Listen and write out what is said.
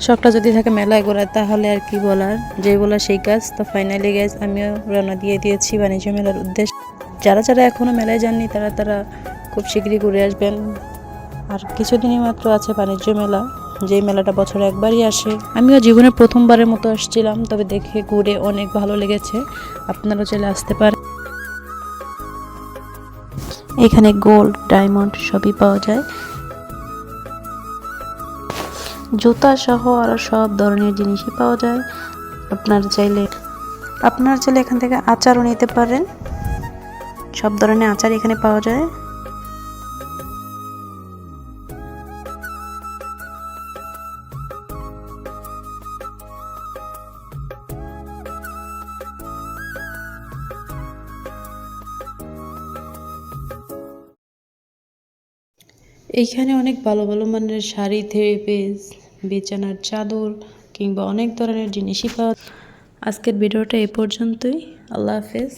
শখটা যদি থাকে মেলায় ঘোরার তাহলে আর কি বলার, যেই বলার সেই কাজ। তো ফাইনালি গাইজ আমিও রওনা দিয়ে দিয়েছি বাণিজ্য মেলার উদ্দেশ্যে। যারা যারা এখনও মেলায় যাননি তারা খুব শীঘ্রই ঘুরে আসবেন। আর কিছুদিনই মাত্র আছে বাণিজ্য মেলা, যেই মেলাটা বছরে একবারই আসে। আমিও জীবনের প্রথমবারের মতো আসছিলাম, তবে দেখে ঘুরে অনেক ভালো লেগেছে। আপনারাও চলে আসতে পারেন। এখানে গোল্ড, ডায়মন্ড সবই পাওয়া যায়, জুতা সহ আরও সব ধরনের জিনিসই পাওয়া যায়। আপনারা চাইলে এখান থেকে আচারও নিতে পারেন। সব ধরনের আচার এখানে পাওয়া যায়। এইখানে অনেক ভালো ভালো মানের শাড়ি, থ্রি পিস, বিছানার চাদর কিংবা অনেক ধরনের জিনিসই পাওয়া। আজকের ভিডিওটা এই পর্যন্তই। আল্লাহ হাফেজ।